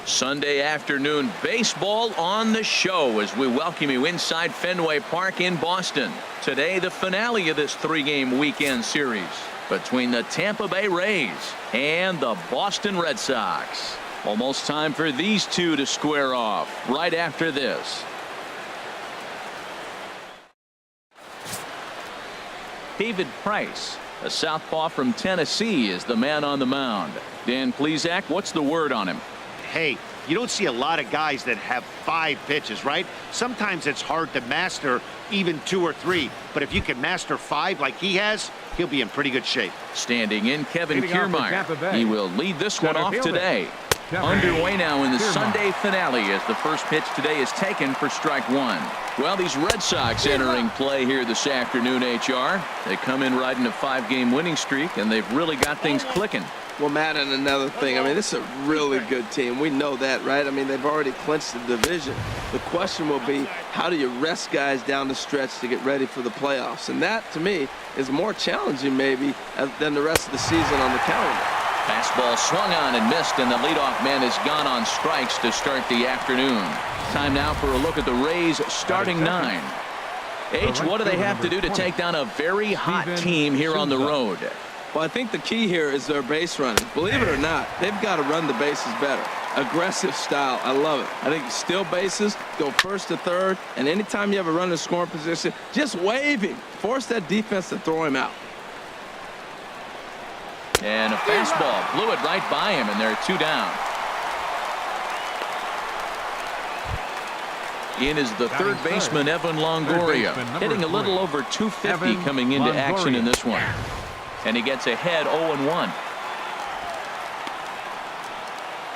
Sunday afternoon baseball on the show as we welcome you inside Fenway Park in Boston. Today, the finale of this three-game weekend series between the Tampa Bay Rays and the Boston Red Sox. Almost time for these two to square off right after this. David Price, a southpaw from Tennessee, is the man on the mound. Dan Plesac, what's the word on him? Hey, you don't see a lot of guys that have 5 pitches, right? Sometimes it's hard to master even 2 or 3. But if you can master 5 like he has, he'll be in pretty good shape. Standing in, Kevin Kiermaier. He will lead this one off today. Underway now in the Sunday finale as the first pitch today is taken for strike 1. Well, these Red Sox entering play here this afternoon, HR. They come in riding a 5-game winning streak, and they've really got things clicking. Well, Matt, and another thing, I mean, this is a really good team. We know that, right? I mean, they've already clinched the division. The question will be, how do you rest guys down the stretch to get ready for the playoffs? And that, to me, is more challenging maybe than the rest of the season on the calendar. Fastball swung on and missed, and the leadoff man has gone on strikes to start the afternoon. Time now for a look at the Rays starting 9. H, what do they have to do to take down a very hot team here on the road? Well, I think the key here is their base running. Believe it or not, they've got to run the bases better. Aggressive style. I love it. I think steal bases, go first to third, and anytime you have a runner in scoring position, just wave him. Force that defense to throw him out. And a fastball blew it right by him, and they're 2 down. In is the third baseman, Evan Longoria, hitting a little over 250 coming into action in this one. And he gets ahead 0-1.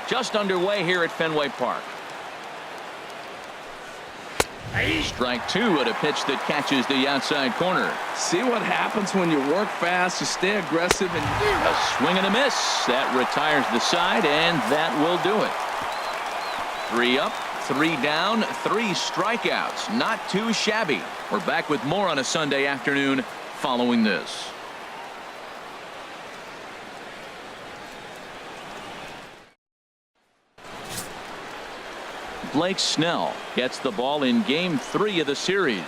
Just underway here at Fenway Park. Strike 2 at a pitch that catches the outside corner. See what happens when you work fast, you stay aggressive, and a swing and a miss. That retires the side, and that will do it. 3 up, 3 down, 3 strikeouts. Not too shabby. We're back with more on a Sunday afternoon following this. Blake Snell gets the ball in game 3 of the series.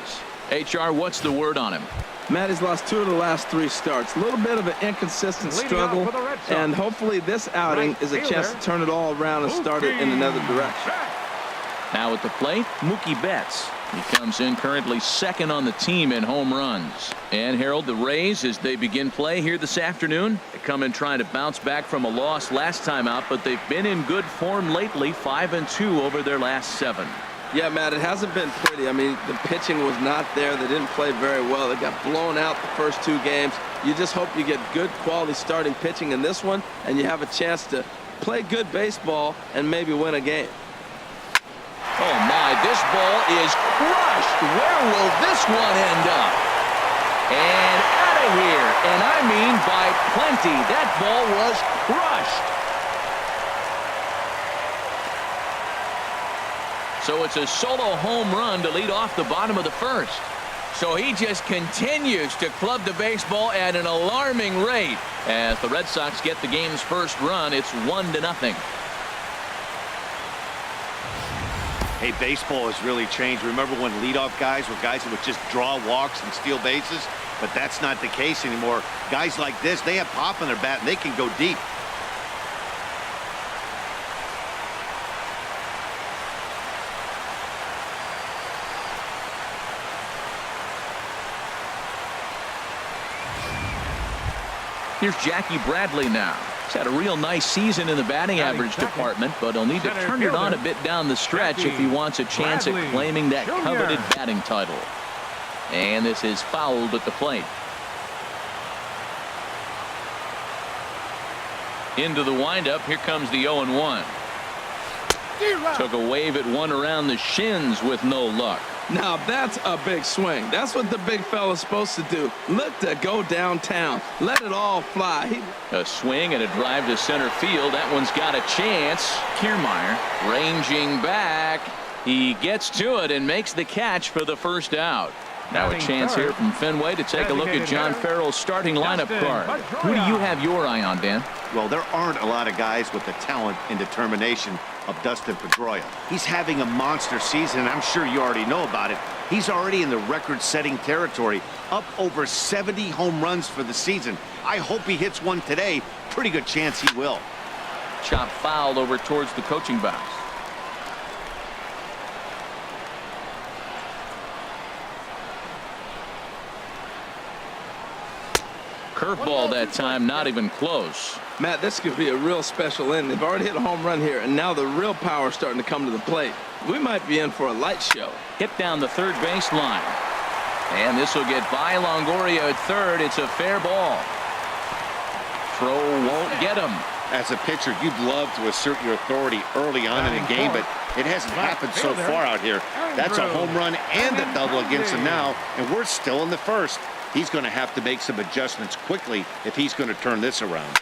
HR, what's the word on him? Matt has lost 2 of the last 3 starts. A little bit of an inconsistent struggle, and hopefully this outing is a chance to turn it all around and start it in another direction. Now at the plate, Mookie Betts. He comes in currently 2nd on the team in home runs. And Harold, the Rays, as they begin play here this afternoon, they come in trying to bounce back from a loss last time out, but they've been in good form lately, 5-2 over their last 7. Yeah, Matt, it hasn't been pretty. I mean, the pitching was not there. They didn't play very well. They got blown out the first 2 games. You just hope you get good quality starting pitching in this one, and you have a chance to play good baseball and maybe win a game. Oh my, this ball is crushed. Where will this one end up? And out of here. And I mean by plenty. That ball was crushed. So it's a solo home run to lead off the bottom of the first. So he just continues to club the baseball at an alarming rate. As the Red Sox get the game's first run, it's 1-0. Hey, baseball has really changed. Remember when leadoff guys were guys that would just draw walks and steal bases? But that's not the case anymore. Guys like this, they have pop in their bat and they can go deep. Here's Jackie Bradley now. He's had a real nice season in the batting average department, but he'll need to turn it on a bit down the stretch if he wants a chance at claiming that coveted batting title. And this is fouled at the plate. Into the windup. Here comes the 0-1. Took a wave at one around the shins with no luck. Now that's a big swing. That's what the big fella's supposed to do. Look to go downtown. Let it all fly. A swing and a drive to center field. That one's got a chance. Kiermaier ranging back. He gets to it and makes the catch for the first out. Now a chance here from Fenway to take a look at John Farrell's starting lineup card. Who do you have your eye on, Dan? Well, there aren't a lot of guys with the talent and determination of Dustin Pedroia. He's having a monster season, and I'm sure you already know about it. He's already in the record-setting territory, up over 70 home runs for the season. I hope he hits one today. Pretty good chance he will. Chop foul over towards the coaching box. Curveball that time, not even close. Matt, this could be a real special inning. They've already hit a home run here, and now the real power is starting to come to the plate. We might be in for a light show. Hit down the third base line. And this will get by Longoria at third. It's a fair ball. Throw won't get him. As a pitcher, you'd love to assert your authority early on in the game, but it hasn't happened so far out here. That's a home run and a double against him now, and we're still in the first. He's going to have to make some adjustments quickly if he's going to turn this around.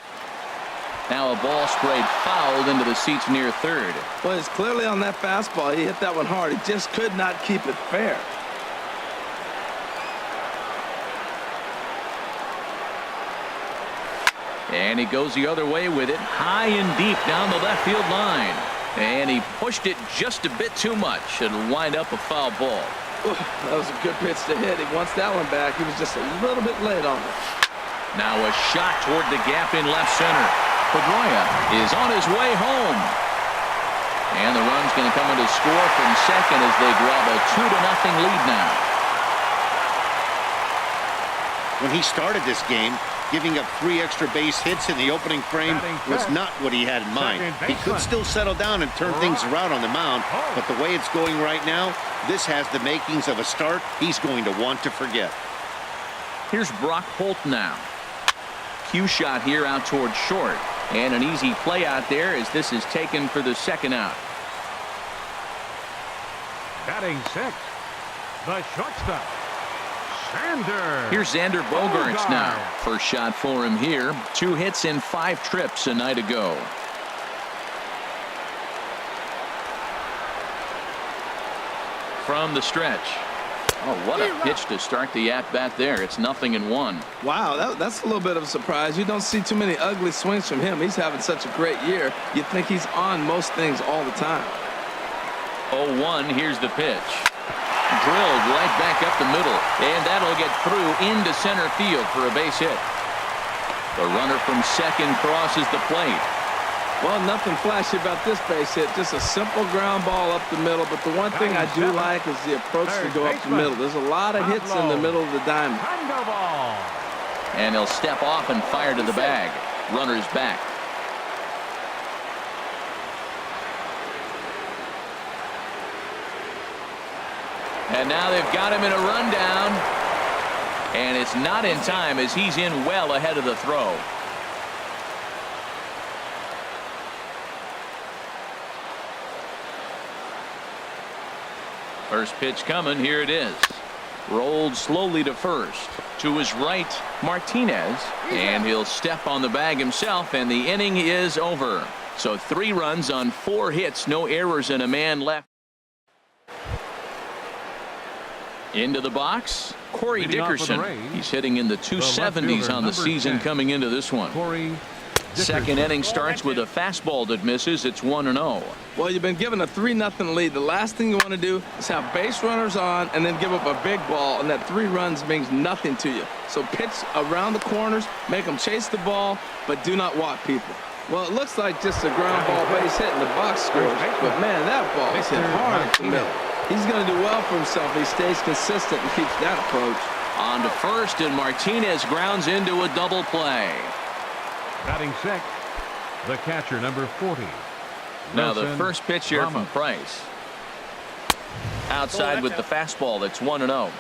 Now a ball sprayed fouled into the seats near third. Well, it's clearly on that fastball. He hit that one hard. He just could not keep it fair. And he goes the other way with it, high and deep down the left field line. And he pushed it just a bit too much. It'll wind up a foul ball. Ooh, that was a good pitch to hit. He wants that one back. He was just a little bit late on it. Now a shot toward the gap in left center. Pedroia is on his way home. And the run's going to come in to score from second as they grab a 2-0 lead now. When he started this game, giving up 3 extra base hits in the opening frame was not what he had in mind. He could still settle down and turn things around on the mound, but the way it's going right now, this has the makings of a start he's going to want to forget. Here's Brock Holt now. Cue shot here out toward short. And an easy play out there as this is taken for the second out. Batting 6, the shortstop, Xander. Here's Xander Bogaerts now. First shot for him here. 2 hits in 5 trips a night ago. From the stretch. Oh, what a pitch to start the at-bat there. It's 0-1. Wow, that's a little bit of a surprise. You don't see too many ugly swings from him. He's having such a great year. You'd think he's on most things all the time. 0-1, here's the pitch. Drilled right back up the middle, and that'll get through into center field for a base hit. The runner from second crosses the plate. Well, nothing flashy about this base hit. Just a simple ground ball up the middle. But the one thing I do like is the approach to go up the middle. There's a lot of hits in the middle of the diamond. And he'll step off and fire to the bag. Runner's back. And now they've got him in a rundown. And it's not in time as he's in well ahead of the throw. First pitch coming. Here it is. Rolled slowly to first. To his right, Martinez. And he'll step on the bag himself, and the inning is over. So 3 runs on 4 hits, no errors, and a man left. Into the box, Corey Dickerson. He's hitting in the 270s on the season coming into this one. Second inning starts with a fastball that misses. It's 1-0. Well, you've been given a 3-0 lead. The last thing you want to do is have base runners on and then give up a big ball, and that 3 runs means nothing to you. So pitch around the corners, make them chase the ball, but do not walk people. Well, it looks like just a ground ball base hit in the box scores, but man, that ball is hit hard at the middle. He's going to do well for himself if he stays consistent and keeps that approach. On to first, and Martinez grounds into a double play. Batting 6, the catcher, number 40. Now the first pitch here from Price. Outside with the fastball. That's 1-0.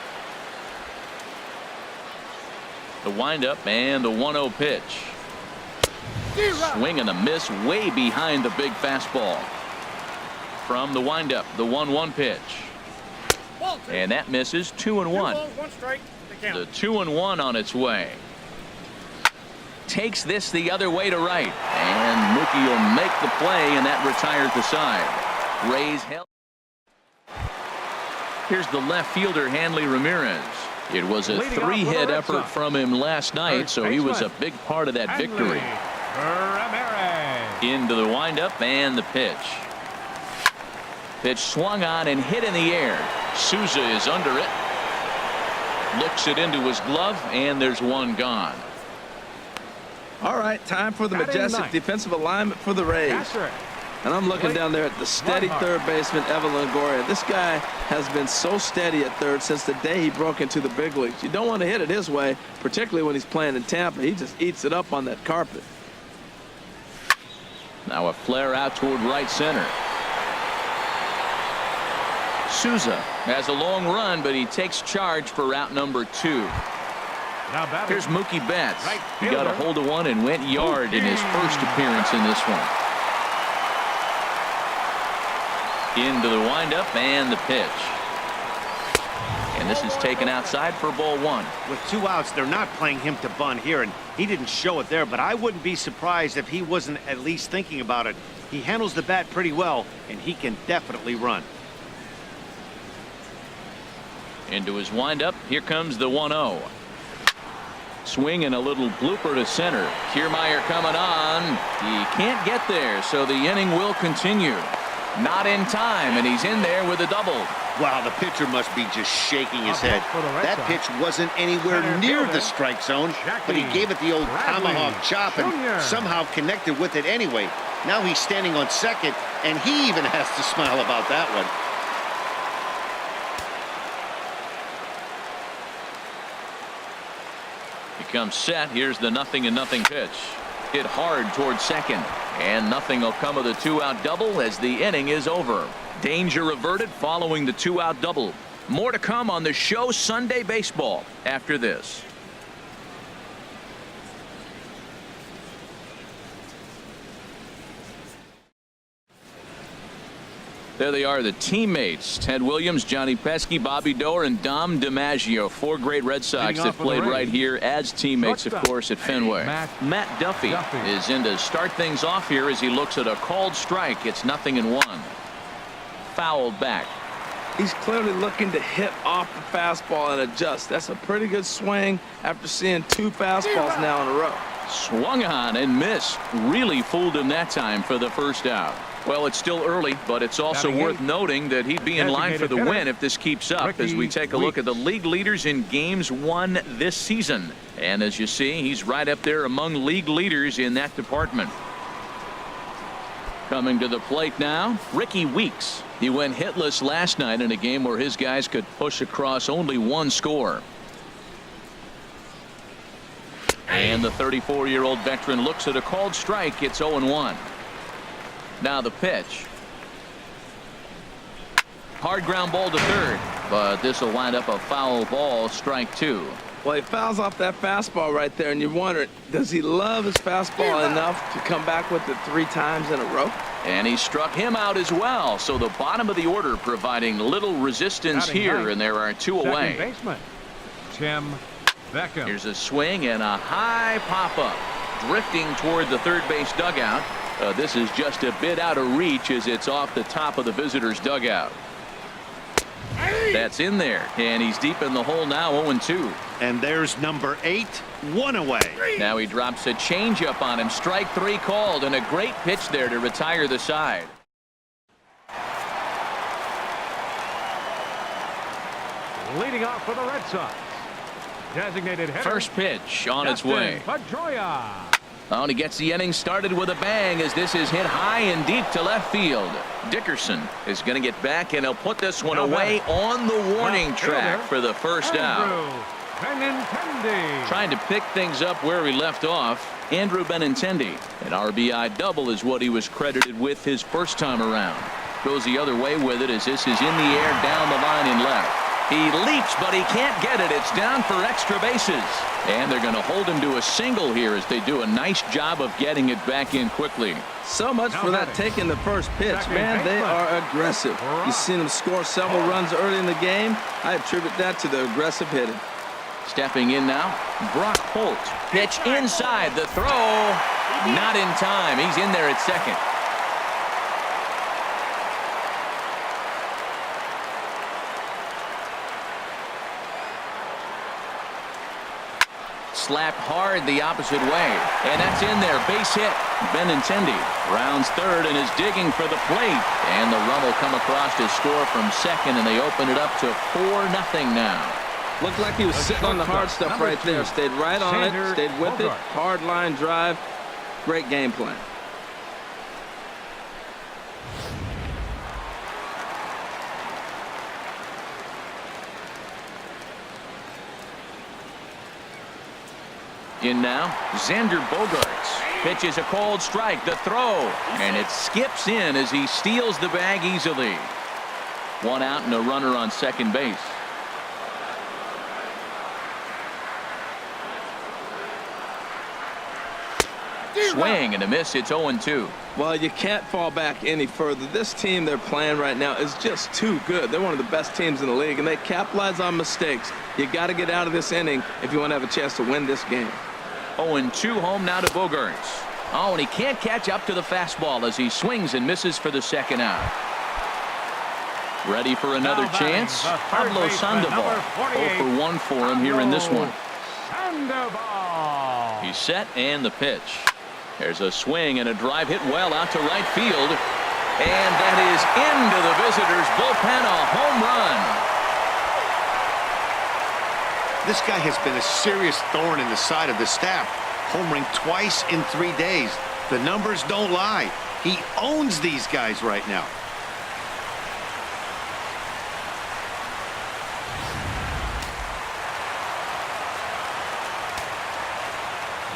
The windup and the 1-0 pitch. Swing and a miss way behind the big fastball. From the windup, the 1-1 pitch. And that misses. 2-1. The 2-1 on its way. Takes this the other way to right, and Mookie will make the play, and that retires the side. Rays held. Here's the left fielder, Hanley Ramirez. It was a 3-hit effort from him last night, so he was a big part of that victory. Into the windup and the pitch. Pitch swung on and hit in the air. Souza is under it. Looks it into his glove, and there's one gone. All right, time for the majestic defensive alignment for the Rays. And I'm looking down there at the steady third baseman, Evan Longoria. This guy has been so steady at third since the day he broke into the big leagues. You don't want to hit it his way, particularly when he's playing in Tampa. He just eats it up on that carpet. Now a flare out toward right center. Souza has a long run, but he takes charge for route number 2. Here's Mookie Betts. He got a hold of one and went yard in his first appearance in this one. Into the windup and the pitch. And this is taken outside for ball 1. With 2 outs, they're not playing him to bunt here, and he didn't show it there, but I wouldn't be surprised if he wasn't at least thinking about it. He handles the bat pretty well, and he can definitely run. Into his windup. Here comes the 1-0. Swing and a little blooper to center. Kiermaier coming on. He can't get there, so the inning will continue. Not in time, and he's in there with a double. Wow, the pitcher must be just shaking his head. That pitch wasn't anywhere near the strike zone, but he gave it the old tomahawk chop and somehow connected with it anyway. Now he's standing on second, and he even has to smile about that one. Comes set. Here's the 0-0 pitch. Hit hard towards second, and nothing will come of the 2-out double as the inning is over. Danger averted following the 2-out double. More to come on the show Sunday Baseball after this. There they are, the teammates. Ted Williams, Johnny Pesky, Bobby Doerr, and Dom DiMaggio. 4 great Red Sox that played right here as teammates, of course, at Fenway. Matt Duffy is in to start things off here as he looks at a called strike. It's 0-1. Fouled back. He's clearly looking to hit off the fastball and adjust. That's a pretty good swing after seeing 2 fastballs now in a row. Swung on and missed. Really fooled him that time for the first out. Well, it's still early, but it's also worth noting that he'd be in line for the win if this keeps up as we take a look at the league leaders in games won this season. And as you see, he's right up there among league leaders in that department. Coming to the plate now, Ricky Weeks. He went hitless last night in a game where his guys could push across only 1 score. And the 34-year-old veteran looks at a called strike. It's 0-1. Now the pitch. Hard ground ball to third, but this will wind up a foul ball, strike 2. Well, he fouls off that fastball right there, and you wonder, does he love his fastball enough to come back with it 3 times in a row? And he struck him out as well, so the bottom of the order providing little resistance here, and there are 2 away. Baseman, Tim Beckham. Here's a swing and a high pop-up, drifting toward the third base dugout. This is just a bit out of reach as it's off the top of the visitor's dugout. That's in there, and he's deep in the hole now, 0-2. And there's number 8, 1 away. Now he drops a changeup on him. Strike 3 called, and a great pitch there to retire the side. Leading off for the Red Sox, designated hitter. First pitch on its way. Pedroia. Oh, and he gets the inning started with a bang as this is hit high and deep to left field. Dickerson is going to get back, and he'll put this one away on the warning track for the first out. Trying to pick things up where he left off. Andrew Benintendi. An RBI double is what he was credited with his first time around. Goes the other way with it as this is in the air down the line in left. He leaps, but he can't get it. It's down for extra bases. And they're going to hold him to a single here as they do a nice job of getting it back in quickly. So much for that taking the first pitch. Man, they are aggressive. You've seen them score several runs early in the game. I attribute that to the aggressive hitting. Stepping in now, Brock Holt. Pitch inside. The throw, not in time. He's in there at second. Slapped hard the opposite way. And that's in there. Base hit. Benintendi rounds third and is digging for the plate. And the run will come across to score from second, and they open it up to 4-0 now. Looked like he was sitting on the hard stuff right there. Stayed right on it. Stayed with it. Hard line drive. Great game plan. In now, Xander Bogaerts pitches a cold strike. The throw, and it skips in as he steals the bag easily. One out and a runner on second base. Swing and a miss. It's 0-2. Well, you can't fall back any further. This team they're playing right now is just too good. They're one of the best teams in the league, and they capitalize on mistakes. You got to get out of this inning if you want to have a chance to win this game. 0-2 home now to Bogaerts. Oh, and he can't catch up to the fastball as he swings and misses for the second out. Ready for another chance? Pablo Sandoval. 0-for-1 for him here in this one. Sandoval. He's set and the pitch. There's a swing and a drive hit well out to right field. And that is into the visitors' bullpen, a home run. This guy has been a serious thorn in the side of the staff. Homering twice in 3 days. The numbers don't lie. He owns these guys right now.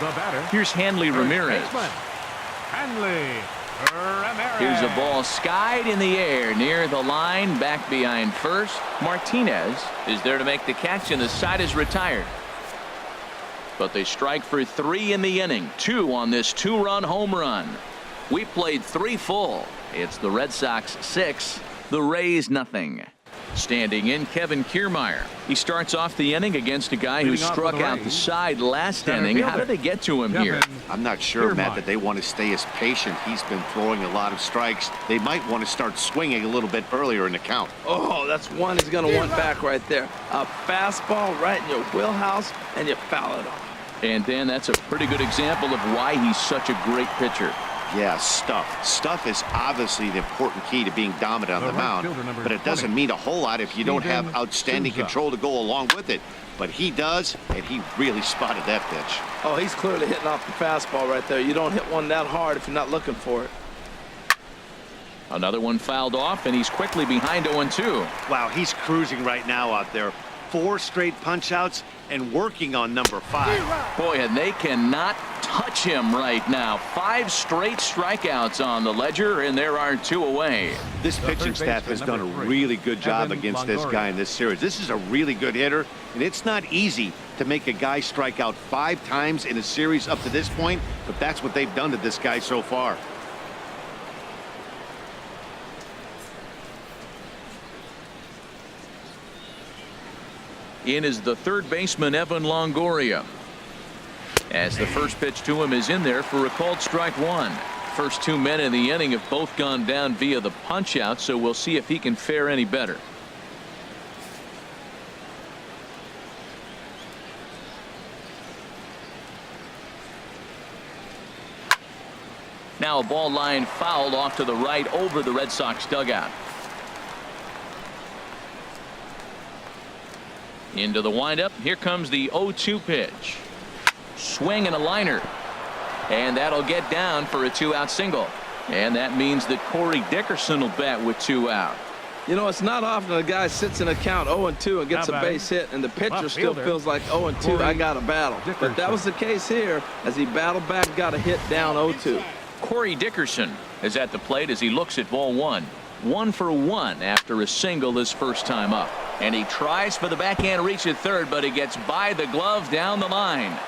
The batter. Here's Hanley Ramirez. Hanley Ramirez. Here's a ball skied in the air near the line, back behind first. Martinez is there to make the catch, and the side is retired. But they strike for 3 in the inning. 2 on this 2-run home run. We played 3 full. It's the Red Sox 6, the Rays nothing. Standing in, Kevin Kiermaier. He starts off the inning against a guy who struck out the side last inning. How did they get to him here? I'm not sure, Matt, that they want to stay as patient. He's been throwing a lot of strikes. They might want to start swinging a little bit earlier in the count. Oh, that's one he's going to want back right there. A fastball right in your wheelhouse, and you foul it off. And Dan, that's a pretty good example of why he's such a great pitcher. Yeah, stuff. Stuff is obviously the important key to being dominant on the mound, but it doesn't mean a whole lot if you don't have outstanding control to go along with it. But he does, and he really spotted that pitch. Oh, he's clearly hitting off the fastball right there. You don't hit one that hard if you're not looking for it. Another one fouled off, and he's quickly behind 0-2. Wow, he's cruising right now out there. 4 straight punch-outs and working on number 5. Boy, and they cannot touch him right now. 5 straight strikeouts on the ledger, and there are 2 away. This pitching staff has done a really good job against this guy in this series. This is a really good hitter, and it's not easy to make a guy strike out 5 times in a series up to this point, but that's what they've done to this guy so far. In is the third baseman, Evan Longoria. As the first pitch to him is in there for a called strike 1. First 2 men in the inning have both gone down via the punch out, so we'll see if he can fare any better. Now a ball line fouled off to the right over the Red Sox dugout. Into the windup. Here comes the 0-2 pitch. Swing and a liner. And that'll get down for a 2-out single. And that means that Corey Dickerson will bat with 2 out. You know, it's not often a guy sits in a count 0-2 and gets a base hit, and the pitcher still feels like 0-2, I got a battle. But that was the case here as he battled back, got a hit down 0-2. Corey Dickerson is at the plate as he looks at ball 1. 1 for 1 after a single his first time up. And he tries for the backhand reach at third, but he gets by the glove down the line.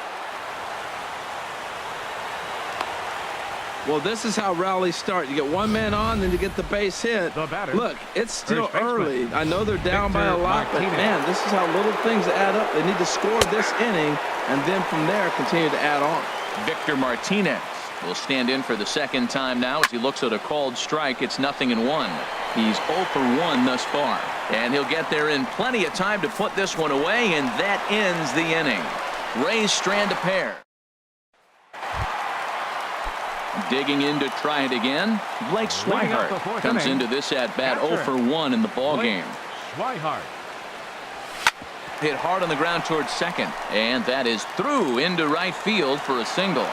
Well, this is how rallies start. You get 1 man on, then you get the base hit. Look, it's still early. I know they're down by a lot, but man, this is how little things add up. They need to score this inning, and then from there continue to add on. Victor Martinez will stand in for the second time now as he looks at a called strike. It's 0-1. He's 0 for 1 thus far, and he'll get there in plenty of time to put this one away, and that ends the inning. Rays strand a pair. Digging in to try it again. Blake Swihart comes into this at bat 0 for 1 in the ball game. Swihart. Hit hard on the ground towards second, and that is through into right field for a single.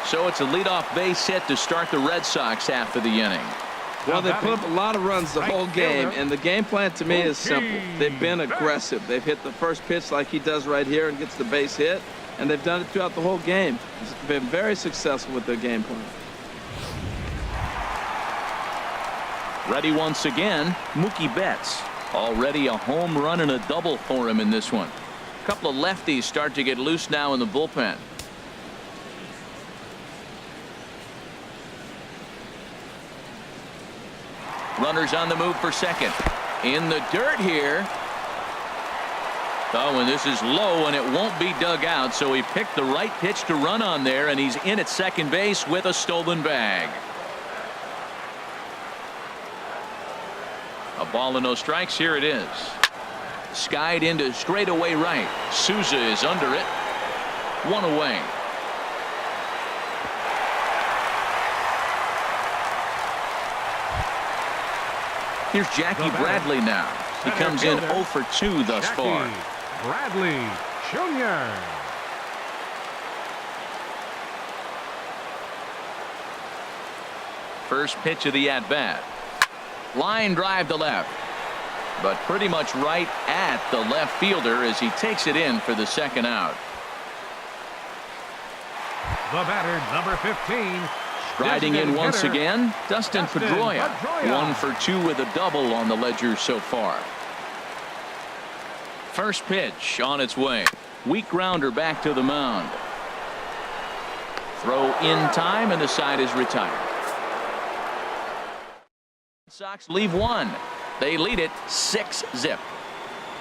So it's a leadoff base hit to start the Red Sox half of the inning. Well, they put up a lot of runs the whole game, and the game plan to me is simple. They've been aggressive. They've hit the first pitch like he does right here and gets the base hit, and they've done it throughout the whole game. It's been very successful with their game plan. Ready once again, Mookie Betts. Already a home run and a double for him in this one. A couple of lefties start to get loose now in the bullpen. Runners on the move for second. In the dirt here. Oh, and this is low, and it won't be dug out, so he picked the right pitch to run on there, and he's in at second base with a stolen bag. A ball and no strikes. Here it is. Skied into straightaway right. Souza is under it. One away. Here's Jackie Bradley now. He comes in 0 for 2 thus far. Bradley Jr. First pitch of the at-bat. Line drive to left, but pretty much right at the left fielder as he takes it in for the second out. The batter, number 15. Riding in once hitter, again, Dustin Pedroia. 1 for 2 with a double on the ledger so far. First pitch on its way. Weak grounder back to the mound. Throw in time, and the side is retired. Sox leave one. They lead it 6-0.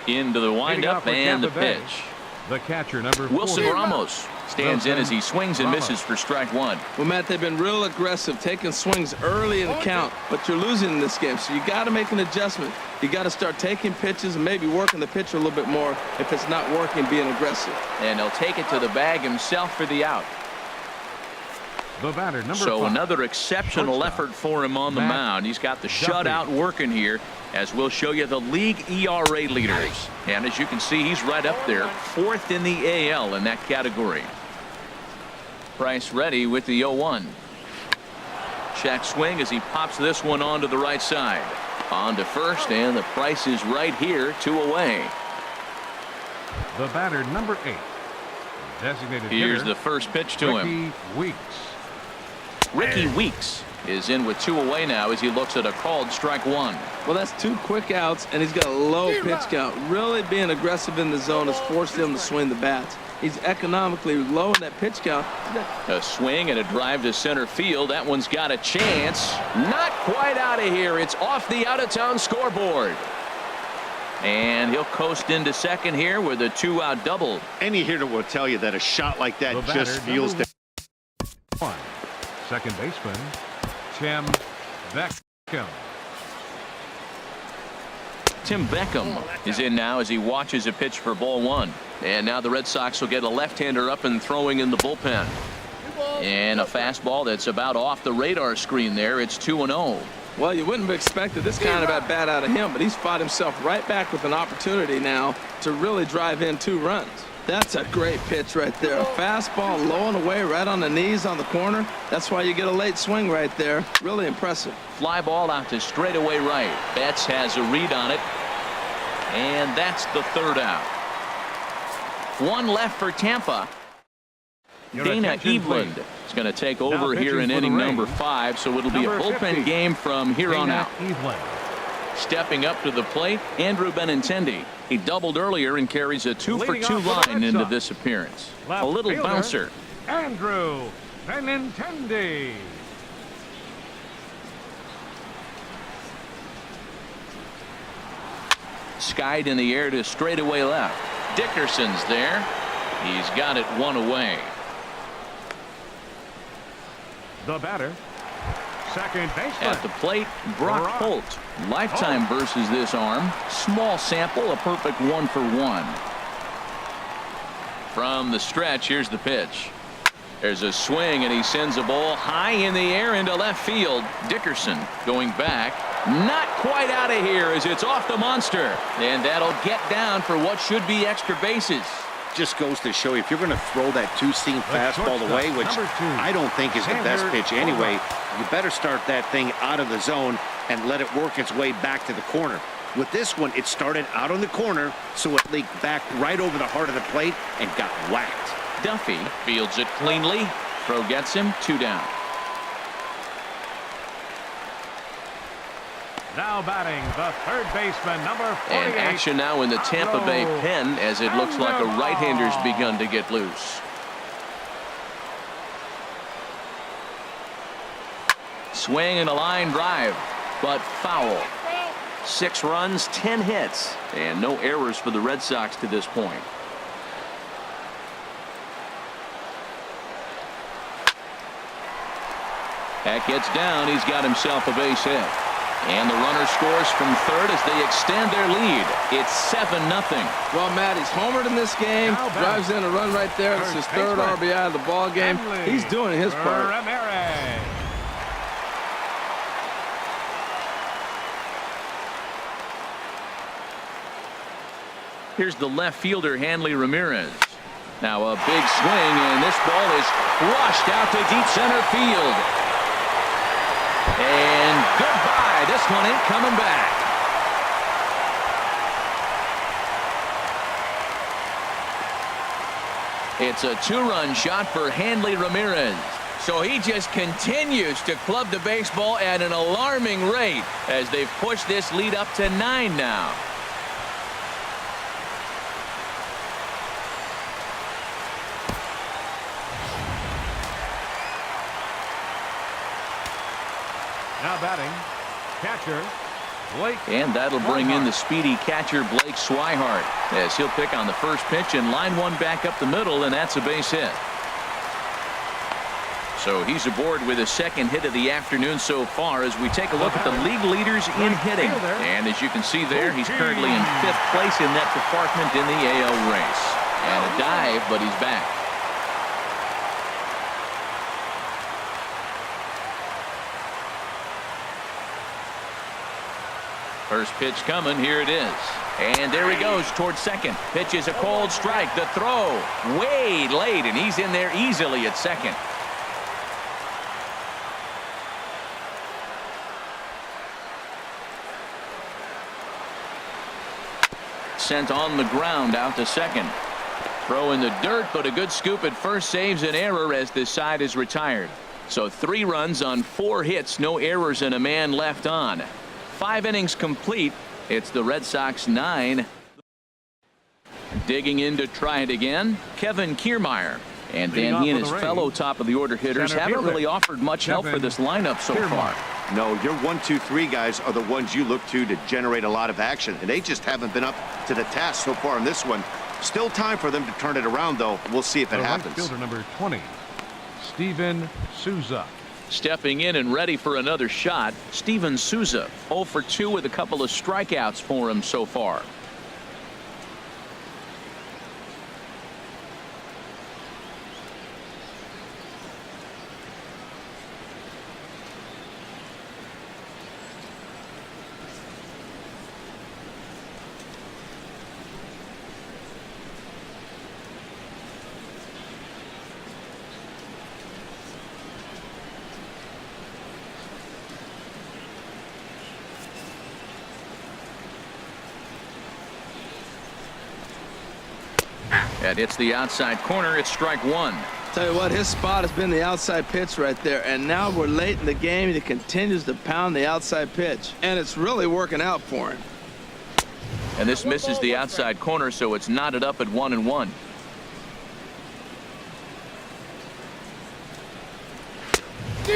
Into the windup and the pitch. The catcher, number 40. Wilson Ramos stands in as he swings and misses for strike one. Well, Matt, they've been real aggressive, taking swings early in the count, but you're losing in this game, so you got to make an adjustment. You got to start taking pitches and maybe working the pitcher a little bit more if it's not working, being aggressive. And he'll take it to the bag himself for the out. The batter, number So 5. another exceptional effort for him on the mound. He's got the shutout working here, as we'll show you the league ERA leaders. And as you can see, he's right up there, 4th in the AL in that category. Price ready with the 0-1. Check swing as he pops this one onto the right side. On to first, and the Price is right here, 2 away. The batter, number 8. Designated Here's hitter, the first pitch to him. Weeks. Ricky Weeks is in with 2 away now as he looks at a called strike one. Well, that's 2 quick outs, and he's got a low pitch count. Really being aggressive in the zone has forced him to swing the bats. He's economically low in that pitch count. A swing and a drive to center field. That one's got a chance. Not quite out of here. It's off the out-of-town scoreboard. And he'll coast into second here with a 2-out double. Any hitter will tell you that a shot like that The just batter, feels number 1. Second baseman, Tim Beckham. Tim Beckham is in now as he watches a pitch for ball one. And now the Red Sox will get a left-hander up and throwing in the bullpen. And a fastball that's about off the radar screen there. It's 2-0. Well, you wouldn't have expected this kind of at-bat out of him, but he's fought himself right back with an opportunity now to really drive in 2 runs. That's a great pitch right there. A fastball low and away right on the knees on the corner. That's why you get a late swing right there. Really impressive. Fly ball out to straightaway right. Betts has a read on it. And that's the 3rd out. 1 left for Tampa. Dana Eveland is going to take over here in inning number 5, so it'll be a bullpen game from here on out. Stepping up to the plate, Andrew Benintendi. He doubled earlier and carries a 2 for 2 line into this appearance. A little bouncer. Andrew Benintendi. Skied in the air to straightaway left. Dickerson's there. He's got it 1 away. The batter, second baseman. At the plate, Brock Holt. Lifetime versus this arm. Small sample, a perfect 1 for 1. From the stretch, here's the pitch. There's a swing, and he sends a ball high in the air into left field. Dickerson going back. Not quite out of here as it's off the monster. And that'll get down for what should be extra bases. Just goes to show you, if you're going to throw that two-seam fastball away, which I don't think is the best pitch anyway, you better start that thing out of the zone and let it work its way back to the corner. With this one, it started out on the corner, so it leaked back right over the heart of the plate and got whacked. Duffy fields it cleanly. Throw gets him, 2 down. Now batting, the third baseman, number 48. And action now in the Tampa Bay pen as it looks like a right-hander's begun to get loose. Swing and a line drive, but foul. 6 runs, 10 hits, and no errors for the Red Sox to this point. That gets down. He's got himself a base hit. And the runner scores from third as they extend their lead. It's 7-0. Well, Matt, he's homered in this game. Drives in a run right there. It's his third RBI of the ball game. He's doing his part. Here's the left fielder, Hanley Ramirez. Now a big swing, and this ball is crushed out to deep center field. And goodbye. This one ain't coming back. It's a 2-run shot for Hanley Ramirez. So he just continues to club the baseball at an alarming rate as they've pushed this lead up to 9 now. Now batting, catcher Blake. And that'll bring in the speedy catcher Blake Swihart as he'll pick on the first pitch and line one back up the middle, and that's a base hit. So he's aboard with his second hit of the afternoon so far as we take a look at the league leaders in hitting. And as you can see there, he's currently in 5th place in that department in the AL race. And a dive, but he's back. First pitch coming. Here it is. And there he goes towards second. Pitch is a cold strike. The throw way late, and he's in there easily at second. Sent on the ground out to second. Throw in the dirt, but a good scoop at first saves an error as this side is retired. So 3 runs on 4 hits, no errors, and a man left on. 5 innings complete. It's the Red Sox 9. Digging in to try it again, Kevin Kiermaier. And Dan, he and his fellow top of the order hitters haven't really offered much help for this lineup so far. No, your 1, 2, 3 guys are the ones you look to generate a lot of action, and they just haven't been up to the task so far in this one. Still time for them to turn it around, though. We'll see if it happens. Fielder number 20, Steven Souza. Stepping in and ready for another shot, Steven Souza, 0 for 2 with a couple of strikeouts for him so far. And it's the outside corner. It's strike 1. Tell you what, his spot has been the outside pitch right there, and now we're late in the game and he continues to pound the outside pitch, and it's really working out for him. And this misses the outside corner, so it's knotted up at 1-1.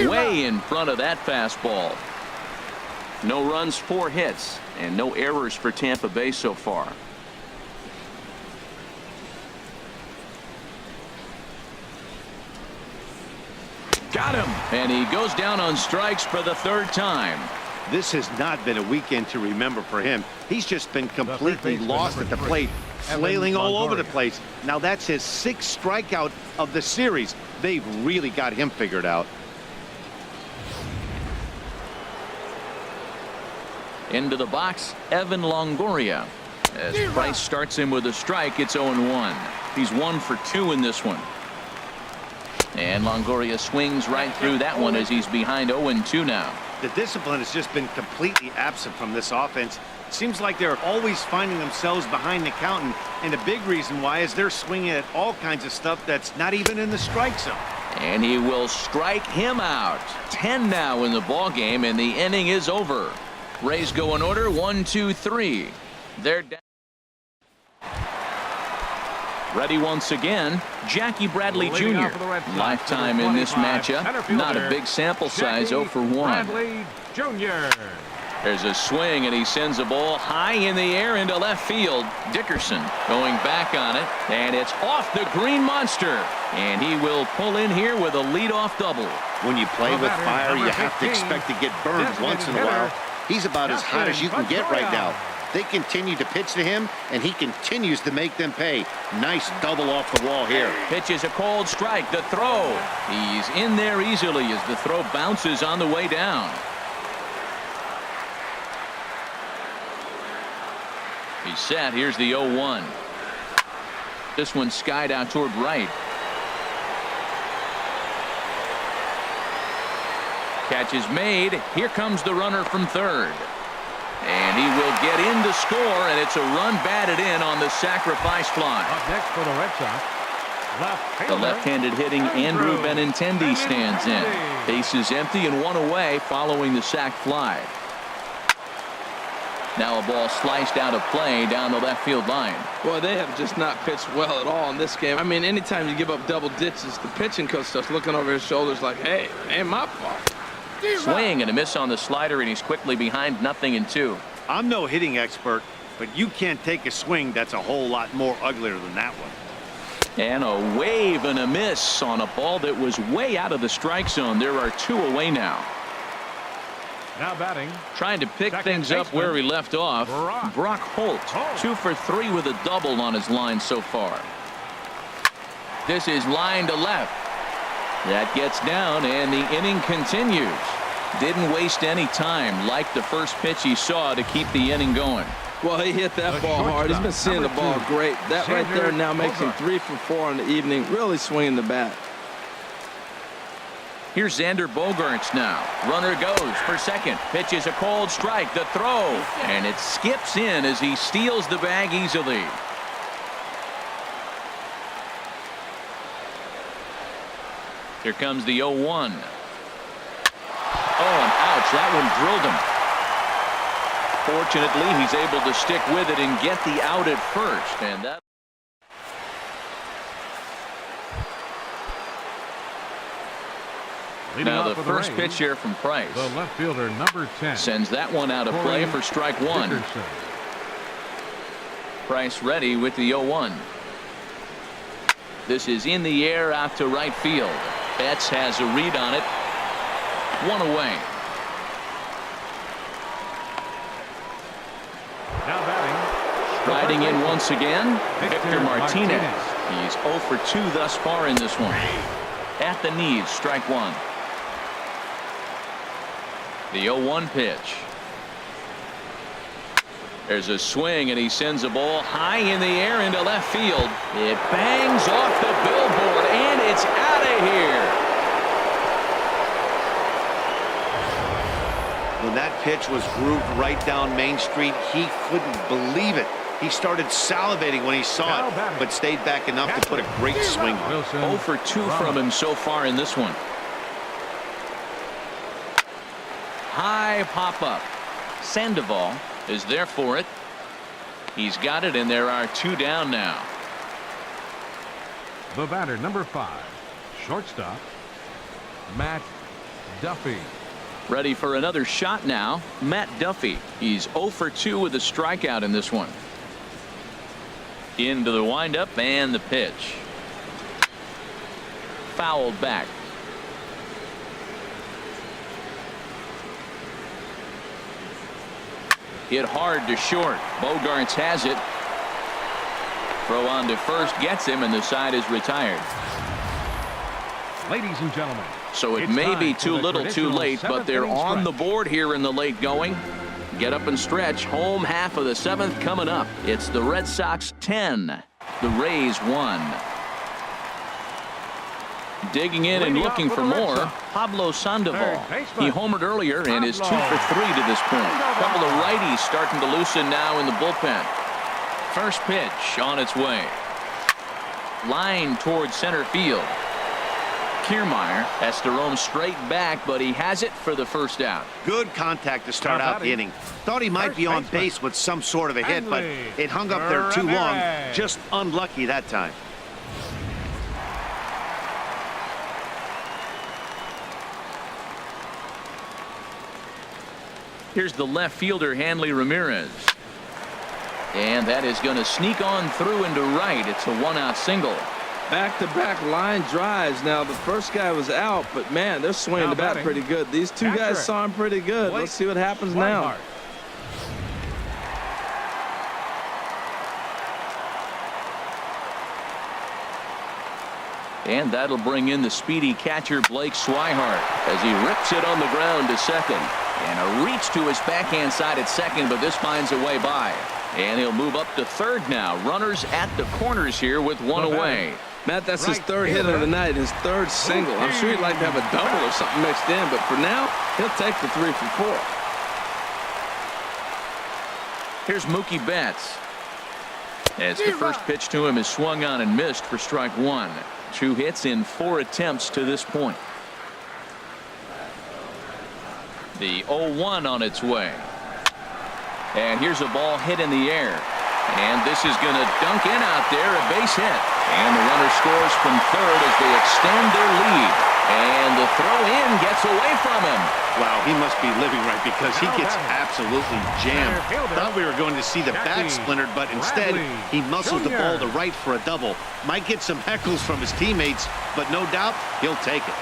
Way in front of that fastball. No runs, 4 hits, and no errors for Tampa Bay so far. Got him, and he goes down on strikes for the 3rd time. This has not been a weekend to remember for him. He's just been completely lost at the plate flailing all over the place. Now that's his 6th strikeout of the series. They've really got him figured out. Into the box, Evan Longoria. As Price starts him with a strike, it's 0-1. He's 1 for 2 in this one. And Longoria swings right through that one as he's behind 0-2 now. The discipline has just been completely absent from this offense. Seems like they're always finding themselves behind the count, and the big reason why is they're swinging at all kinds of stuff that's not even in the strike zone. And he will strike him out. 10 now in the ball game, and the inning is over. Rays go in order, 1, 2, 3. They're down. Ready once again, Jackie Bradley Jr. Lifetime in this matchup. Not a big sample size, 0 for 1. Bradley Jr. There's a swing, and he sends a ball high in the air into left field. Dickerson going back on it, and it's off the green monster. And he will pull in here with a leadoff double. When you play with fire, you have to expect to get burned once in a while. He's about as hot as you can get right now. They continue to pitch to him, and he continues to make them pay. Nice double off the wall here. Pitches a cold strike. The throw. He's in there easily as the throw bounces on the way down. He's set. Here's the 0-1. This one skied out toward right. Catch is made. Here comes the runner from third. And he will get in to score, and it's a run batted in on the sacrifice fly. Up next for the Red Sox, The left-handed hitting Andrew Benintendi stands in. Bases empty and 1 away following the sac fly. Now a ball sliced out of play down the left field line. Boy, they have just not pitched well at all in this game. I mean, anytime you give up double ditches, the pitching coach starts looking over his shoulders like, hey, ain't my fault. Swing and a miss on the slider, and he's quickly behind 0-2. I'm no hitting expert, but you can't take a swing that's a whole lot more uglier than that one. And a wave and a miss on a ball that was way out of the strike zone. There are 2 away now. now batting. Trying to pick Second things up baseman, where he left off. Brock Holt, 2 for 3 with a double on his line so far. This is line to left. That gets down, and the inning continues. Didn't waste any time, like the first pitch he saw, to keep the inning going. Well, he hit that ball hard. He's been seeing the ball great. That right there now makes him 3 for 4 in the evening, really swinging the bat. Here's Xander Bogaerts now. Runner goes for second. Pitches a cold strike. The throw, and it skips in as he steals the bag easily. Here comes the 0-1. Oh, and ouch, that one drilled him. Fortunately, he's able to stick with it and get the out at first, and that. Now the first pitch here from Price. The left fielder, number 10. Sends that one out of play for strike 1. Dickerson. Price ready with the 0-1. This is in the air out to right field. Betts has a read on it. 1 away. Now batting. Riding in once again, Victor Martinez. He's 0 for 2 thus far in this one. At the knees, strike 1. The 0-1 pitch. There's a swing, and he sends a ball high in the air into left field. It bangs off the billboard, and it's out of here. When that pitch was grooved right down Main Street, he couldn't believe it. He started salivating when he saw it, but stayed back enough to put a great swing on it. 0 for 2 from him so far in this one. High pop-up. Sandoval is there for it. He's got it, and there are 2 down now. The batter, number 5, shortstop, Matt Duffy. Ready for another shot now. Matt Duffy. He's 0 for 2 with a strikeout in this one. Into the windup and the pitch. Fouled back. Hit hard to short. Bogaerts has it. Throw on to first gets him, and the side is retired. Ladies and gentlemen, so it it's may be time too for the little too late, but they're seventh-inning on the stretch. board here in the late going. Get up and stretch. Home half of the seventh coming up. It's the Red Sox 10, the Rays 1. Digging in and Leading looking off for for the Red more, Sox. Pablo Sandoval. Third baseman. He homered earlier and is 2 Pablo for 3 to this point. A couple of Sandoval. righties starting to loosen now in the bullpen. First pitch on its way. Line towards center field. Kiermaier has to roam straight back, but he has it for the first out. Good contact to start Now out the batting. inning. Thought he might First be on baseman. base with some sort of a hit, but Henley it hung up there too long. Ramirez. Just unlucky that time. Here's the left fielder, Hanley Ramirez. And that is going to sneak on through into right. It's a one-out single. Back-to-back line drives. Now, the first guy was out, but, man, they're swinging Now the bat batting. pretty good. These two Catcher. guys saw him pretty good. Blake Let's see what happens now. Swihart. And that'll bring in the speedy catcher, Blake Swihart, as he rips it on the ground to second. And a reach to his backhand side at second, but this finds a way by. And he'll move up to third now. Runners at the corners here with one The away. Matt, that's his Right third hit fielder. of the night, his third single. I'm sure he'd like to have a double or something mixed in, but for now, he'll take the 3 for 4. Here's Mookie Betts. As the first pitch to him is swung on and missed for strike 1. 2 hits in 4 attempts to this point. The 0-1 on its way. And here's a ball hit in the air. And this is going to dunk in out there, a base hit. And the runner scores from third as they extend their lead. And the throw in gets away from him. Wow, he must be living right because he Now gets batting. absolutely jammed. Center fielder, Thought we were going to see the bat Jackie splintered, but instead Bradley he muscles the ball Jr. to right for a double. Might get some heckles from his teammates, but no doubt he'll take it.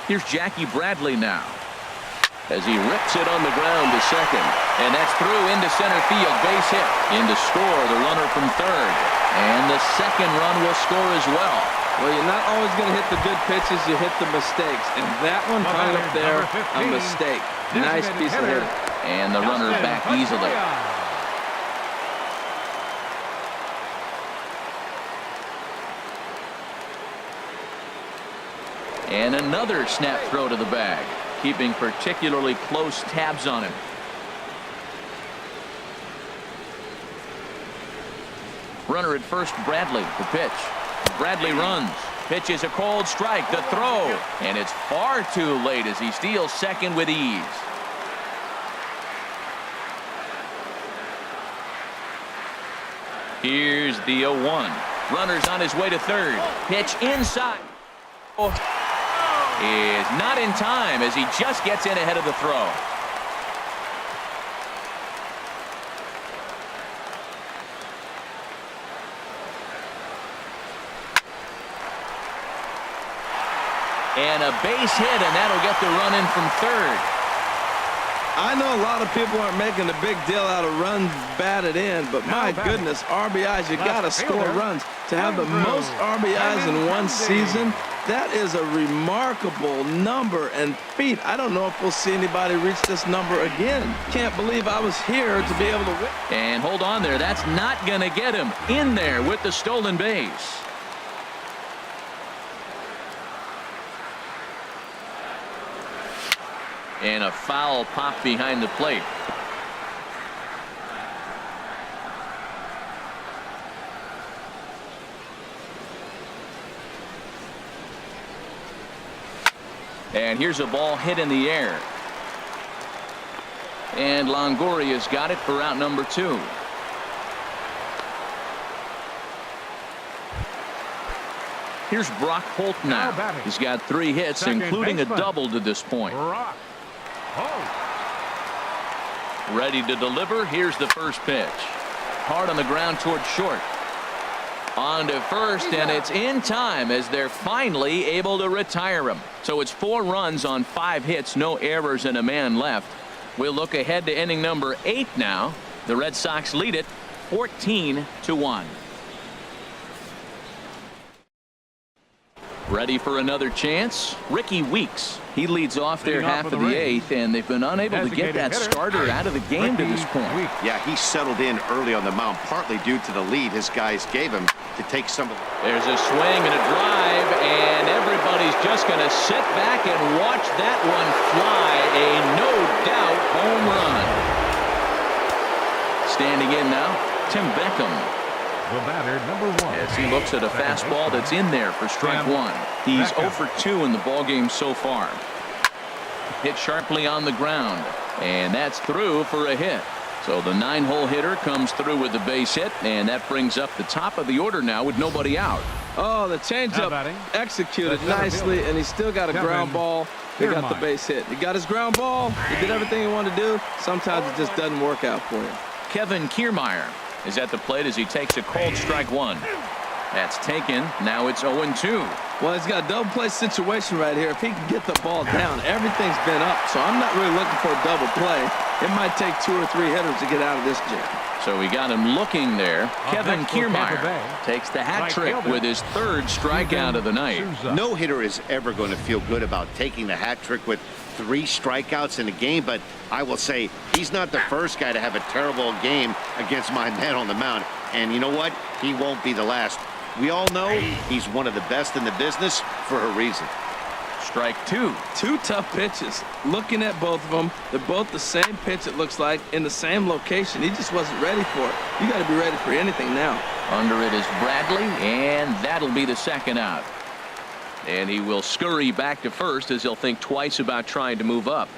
Here's Jackie Bradley now, as he rips it on the ground to second. And that's through into center field. Base hit. In to score the runner from third. And the second run will score as well. Well, you're not always going to hit the good pitches. You hit the mistakes. And that one The hung batter, up there, number 15, a mistake. Nice designated piece of hitter. hitting. And the runner Justin back easily. Pedroia. And another snap throw to the bag, keeping particularly close tabs on him. Runner at first, Bradley, the pitch. Bradley runs. Pitch is a cold strike. The throw. And it's far too late as he steals second with ease. Here's the 0-1. Runner's on his way to third. Pitch inside. Oh, is not in time as he just gets in ahead of the throw. And a base hit, and that'll get the run in from third. I know a lot of people aren't making a big deal out of runs batted in, but my batting. goodness, RBIs, you Left got to score fielder, runs. To have the Andrew most RBIs in one Benintendi. season, that is a remarkable number and feat. I don't know if we'll see anybody reach this number again. Can't believe I was here to be able to win. And hold on there. That's not going to get him in there with the stolen base. And a foul pop behind the plate. And here's a ball hit in the air. And Longoria's got it for out number 2. Here's Brock Holt now. Now batting. He's got 3 hits, Second including a baseman. double to this point. Brock Holt. Ready to deliver. Here's the first pitch. Hard on the ground towards short. On to first, and it's in time as they're finally able to retire him. So it's 4 runs on 5 hits, no errors, and a man left. We'll look ahead to inning number 8 now. The Red Sox lead it 14-1. Ready for another chance? Ricky Weeks. He leads off their half of the 8th, and they've been unable to get that starter out of the game to this point. Yeah, he settled in early on the mound, partly due to the lead his guys gave him to take some of the... There's a swing and a drive, and everybody's just going to sit back and watch that one fly. A no-doubt home run. Standing in now, Tim Beckham. The batter, number 1. As he looks at a fastball that's in there for strike 1. He's 0 for 2 in the ballgame so far. Hit sharply on the ground, and that's through for a hit. So the 9-hole hitter comes through with the base hit, and that brings up the top of the order now with nobody out. Oh, the changeup executed nicely, and he still got a ground ball. He got the base hit. He got his ground ball. He did everything he wanted to do. Sometimes it just doesn't work out for him. Kevin Kiermaier is at the plate as he takes a cold strike 1. That's taken. Now it's 0-2. Well, he's got a double play situation right here. If he can get the ball down, everything's been up. So I'm not really looking for a double play. It might take 2 or 3 hitters to get out of this jam. So we got him looking there. Kevin Kiermaier takes the hat trick with his 3rd strikeout of the night. No hitter is ever going to feel good about taking the hat trick with 3 strikeouts in a game, but I will say he's not the first guy to have a terrible game against my man on the mound. And you know what? He won't be the last. We all know he's one of the best in the business for a reason. Strike 2. 2 tough pitches. Looking at both of them, they're both the same pitch, it looks like, in the same location. He just wasn't ready for it. You got to be ready for anything now. Under it is Bradley, and that'll be the 2nd out. And he will scurry back to first as he'll think twice about trying to move up.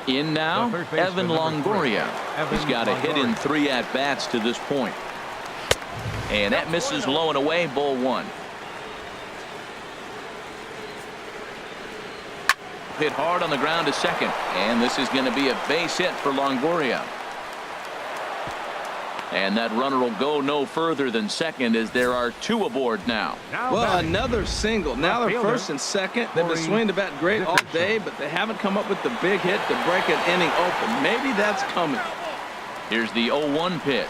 In now, Evan Longoria. He's got a hit in 3 at-bats to this point. And that misses low and away, ball 1. Hit hard on the ground to second, and this is going to be a base hit for Longoria. And that runner will go no further than second as there are 2 aboard now. Well, another single. Now they're first and second. They've been swinging the bat great all day, but they haven't come up with the big hit to break an inning open. Maybe that's coming. Here's the 0-1 pitch.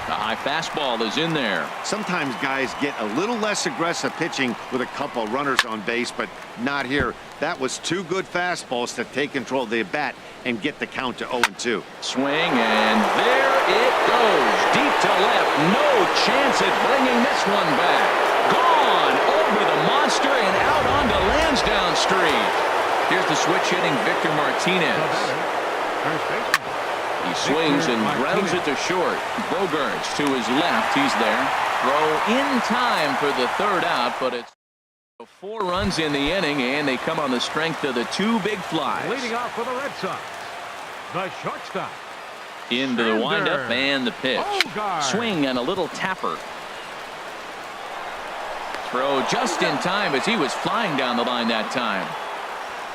The high fastball is in there. Sometimes guys get a little less aggressive pitching with a couple runners on base, but not here. That was 2 good fastballs to take control of the bat and get the count to 0-2. Swing, and there it goes. Deep to left. No chance at bringing this one back. Gone over the monster and out onto Lansdowne Street. Here's the switch hitting Victor Martinez. He swings and grounds it to short. Bogarts to his left. He's there. Throw in time for the 3rd out, but it's 4 runs in the inning, and they come on the strength of the 2 big flies. Leading off for the Red Sox, the shortstop. Into the windup and the pitch. Swing and a little tapper. Throw just in time as he was flying down the line that time.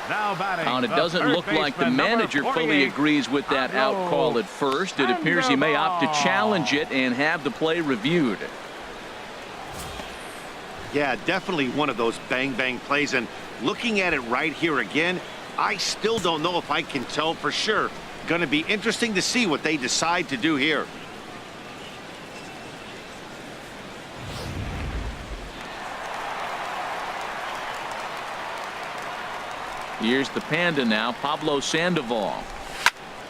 Now batting, and it doesn't look like the manager fully agrees with that out call at first. It appears he may opt to challenge it and have the play reviewed. Yeah, definitely one of those bang-bang plays. And looking at it right here again, I still don't know if I can tell for sure. Going to be interesting to see what they decide to do here. Here's the Panda now, Pablo Sandoval.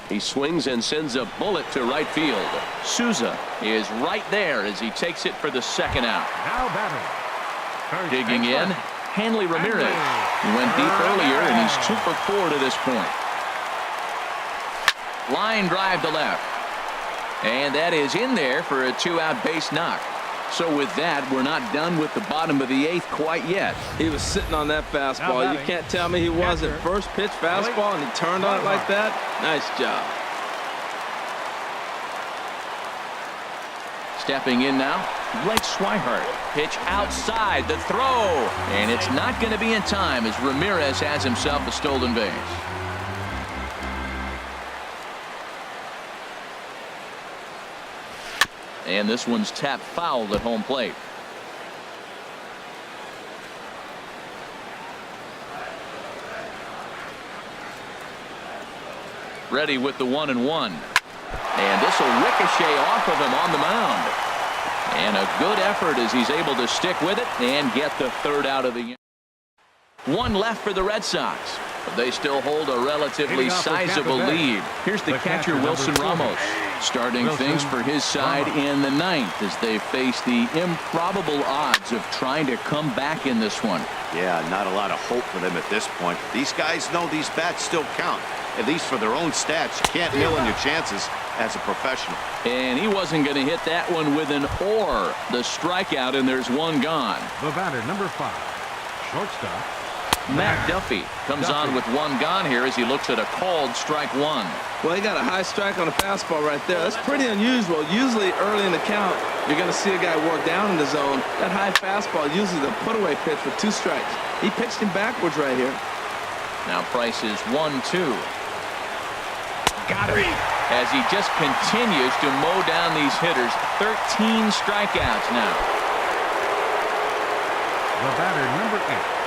He swings and sends a bullet to right field. Souza is right there as he takes it for the 2nd out. Now batting. Digging in, Hanley Ramirez. He went deep earlier, and he's 2 for 4 to this point. Line drive to left. And that is in there for a 2-out base knock. So with that, we're not done with the bottom of the 8th quite yet. He was sitting on that fastball. You can't tell me he wasn't. First pitch fastball, and he turned on it like that. Nice job. Stepping in now, Blake Swihart. Pitch outside, the throw. And it's not going to be in time as Ramirez has himself a stolen base. And this one's tapped foul at home plate. Ready with the 1-1. And this will ricochet off of him on the mound. And a good effort as he's able to stick with it and get the third out of the inning. One left for the Red Sox, but they still hold a relatively sizable lead. Here's the catcher, Wilson Ramos, starting things for his side in the ninth as they face the improbable odds of trying to come back in this one. Yeah, not a lot of hope for them at this point. These guys know these bats still count, at least for their own stats. You can't mill in your chances as a professional. And he wasn't going to hit that one with an or. The strikeout, and there's one gone. The batter, number 5, shortstop, Matt Duffy comes on with one gone here as he looks at a called strike one. Well, he got a high strike on a fastball right there. That's pretty unusual. Usually early in the count, you're going to see a guy work down in the zone. That high fastball, usually the put-away pitch for 2 strikes. He pitched him backwards right here. Now Price is 1-2. Got him. As he just continues to mow down these hitters. 13 strikeouts now. the batter, number 8.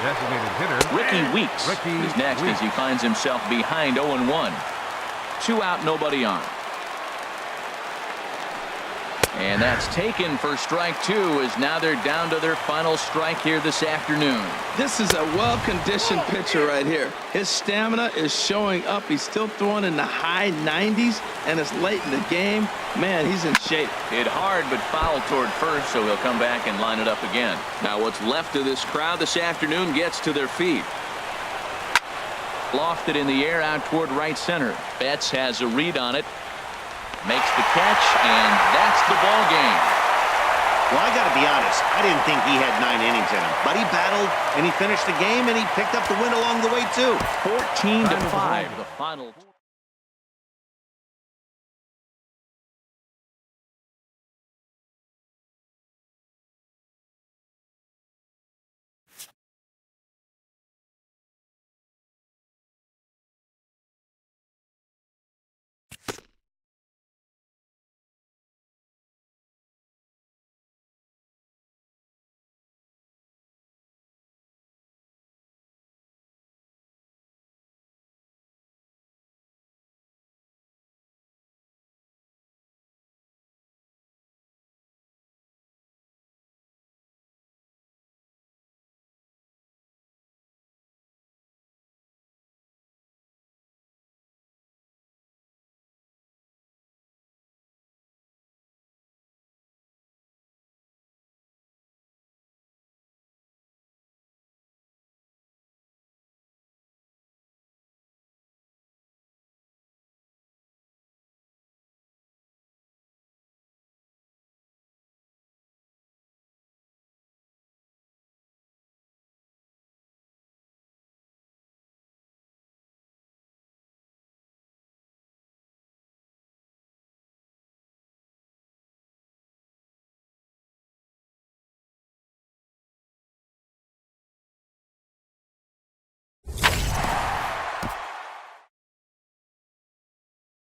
Designated hitter Ricky Weeks is next as he finds himself behind 0-1. 2 out, nobody on. And that's taken for strike 2 as now they're down to their final strike here this afternoon. This is a well-conditioned pitcher right here. His stamina is showing up. He's still throwing in the high 90s, and it's late in the game. Man, he's in shape. Hit hard but fouled toward first, so he'll come back and line it up again. Now what's left of this crowd this afternoon gets to their feet. Lofted in the air out toward right center. Betts has a read on it. Makes the catch, and that's the ball game. Well, I got to be honest. I didn't think he had 9 innings in him, but he battled, and he finished the game, and he picked up the win along the way, too. 14-5, the final.